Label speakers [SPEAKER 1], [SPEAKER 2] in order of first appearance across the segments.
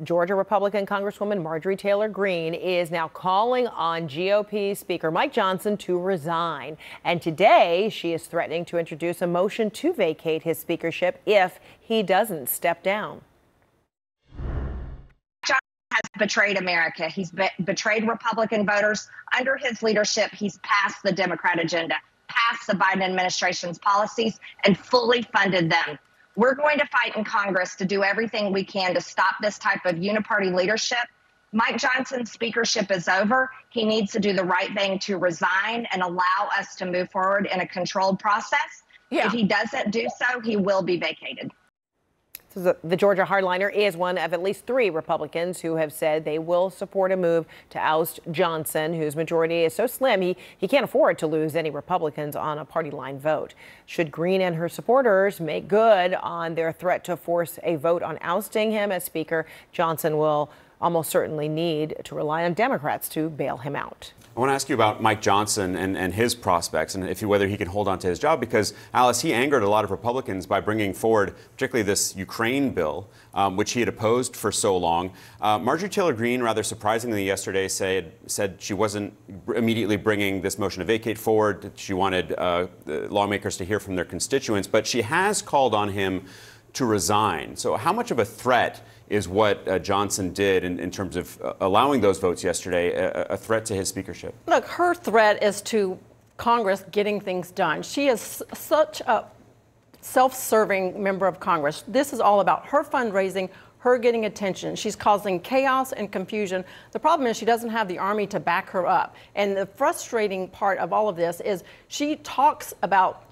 [SPEAKER 1] Georgia Republican Congresswoman Marjorie Taylor Greene is now calling on GOP Speaker Mike Johnson to resign. And today she is threatening to introduce a motion to vacate his speakership if he doesn't step down.
[SPEAKER 2] Johnson has betrayed America. He's betrayed Republican voters. Under his leadership, he's passed the Democrat agenda, passed the Biden administration's policies, and fully funded them. We're going to fight in Congress to do everything we can to stop this type of uniparty leadership. Mike Johnson's speakership is over. He needs to do the right thing to resign and allow us to move forward in a controlled process. If he doesn't do so, he will be vacated.
[SPEAKER 1] So the Georgia hardliner is one of at least 3 Republicans who have said they will support a move to oust Johnson, whose majority is so slim he can't afford to lose any Republicans on a party line vote. Should Greene and her supporters make good on their threat to force a vote on ousting him as Speaker, Johnson will almost certainly need to rely on Democrats to bail him out.
[SPEAKER 3] I want to ask you about Mike Johnson and his prospects and whether he can hold on to his job, because, Alice, he angered a lot of Republicans by bringing forward particularly this Ukraine bill, which he had opposed for so long. Marjorie Taylor Greene, rather surprisingly yesterday, said she wasn't immediately bringing this motion to vacate forward. She wanted lawmakers to hear from their constituents, but she has called on him to resign. So how much of a threat is what Johnson did in terms of allowing those votes yesterday a threat to his speakership?
[SPEAKER 4] Look, her threat is to Congress getting things done. She is such a self-serving member of Congress. This is all about her fundraising, her getting attention. She's causing chaos and confusion. The problem is she doesn't have the army to back her up. And the frustrating part of all of this is she talks about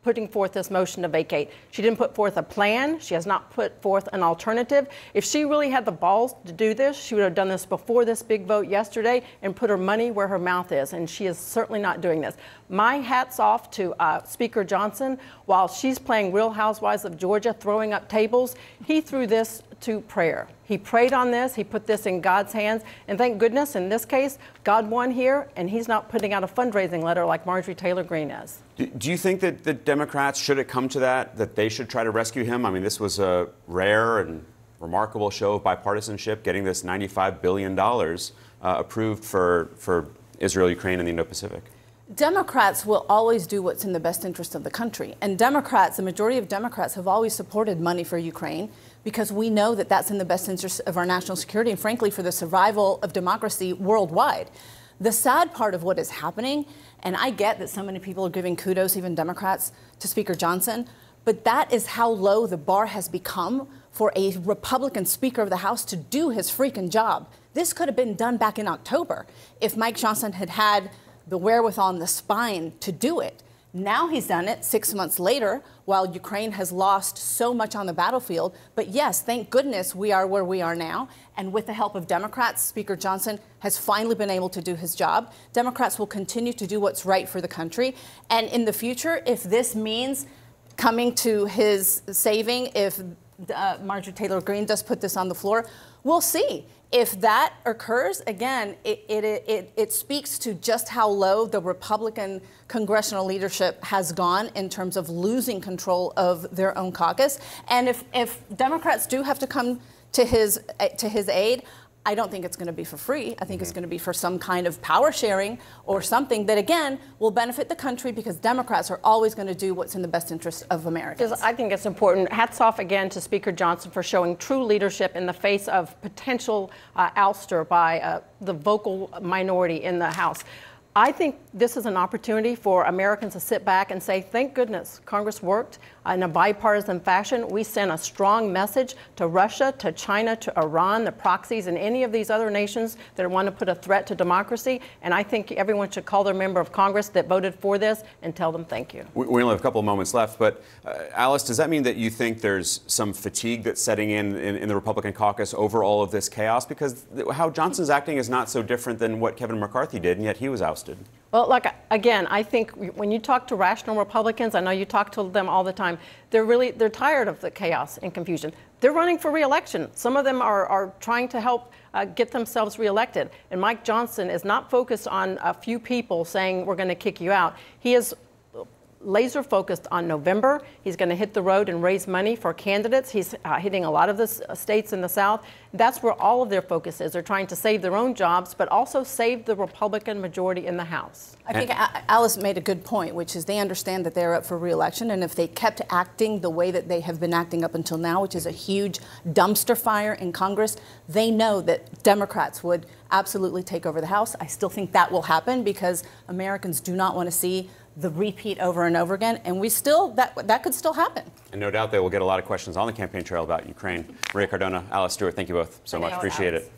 [SPEAKER 4] putting forth this motion to vacate. She didn't put forth a plan. She has not put forth an alternative. If she really had the balls to do this, she would have done this before this big vote yesterday and put her money where her mouth is, and she is certainly not doing this. My hat's off to Speaker Johnson. While she's playing Real Housewives of Georgia, throwing up tables, he threw this to prayer. He prayed on this. He put this in God's hands. And thank goodness, in this case, God won here, and he's not putting out a fundraising letter like Marjorie Taylor Greene is.
[SPEAKER 3] Do you think that the Democrats, should it come to that they should try to rescue him? I mean, this was a rare and remarkable show of bipartisanship, getting this $95 billion approved for Israel, Ukraine, and the Indo-Pacific.
[SPEAKER 5] Democrats will always do what's in the best interest of the country. And Democrats, the majority of Democrats, have always supported money for Ukraine because we know that that's in the best interest of our national security and, frankly, for the survival of democracy worldwide. The sad part of what is happening, and I get that so many people are giving kudos, even Democrats, to Speaker Johnson, but that is how low the bar has become for a Republican Speaker of the House to do his freaking job. This could have been done back in October if Mike Johnson had had the wherewithal and the spine to do it. Now he's done it 6 months later while Ukraine has lost so much on the battlefield. But yes, thank goodness we are where we are now. And with the help of Democrats, Speaker Johnson has finally been able to do his job. Democrats will continue to do what's right for the country. And in the future, if this means coming to his saving, if Marjorie Taylor Greene does put this on the floor, we'll see. If that occurs, again, it speaks to just how low the Republican congressional leadership has gone in terms of losing control of their own caucus. And if Democrats do have to come to his aid, I don't think it's going to be for free. I think it's going to be for some kind of power sharing or something that, again, will benefit the country because Democrats are always going to do what's in the best interest of Americans.
[SPEAKER 4] I think it's important. Hats off again to Speaker Johnson for showing true leadership in the face of potential ouster by the vocal minority in the House. I think this is an opportunity for Americans to sit back and say, thank goodness Congress worked in a bipartisan fashion. We sent a strong message to Russia, to China, to Iran, the proxies, and any of these other nations that want to put a threat to democracy. And I think everyone should call their member of Congress that voted for this and tell them thank you.
[SPEAKER 3] We only have a couple of moments left, but Alice, does that mean that you think there's some fatigue that's setting in the Republican caucus over all of this chaos? Because how Johnson's acting is not so different than what Kevin McCarthy did, and yet he was ousted.
[SPEAKER 4] Well, look, again, I think when you talk to rational Republicans, I know you talk to them all the time, they're tired of the chaos and confusion. They're running for re-election. Some of them are trying to help get themselves reelected. And Mike Johnson is not focused on a few people saying we're going to kick you out. He is laser focused on November. He's going to hit the road and raise money for candidates. He's hitting a lot of the states in the South. That's where all of their focus is. They're trying to save their own jobs, but also save the Republican majority in the House.
[SPEAKER 5] I think Alice made a good point, which is they understand that they're up for re-election, and if they kept acting the way that they have been acting up until now, which is a huge dumpster fire in Congress, they know that Democrats would absolutely take over the House. I still think that will happen because Americans do not want to see the repeat over and over again, and that could still happen.
[SPEAKER 3] And no doubt they will get a lot of questions on the campaign trail about Ukraine. Maria Cardona, Alice Stewart, thank you both so much. Appreciate it.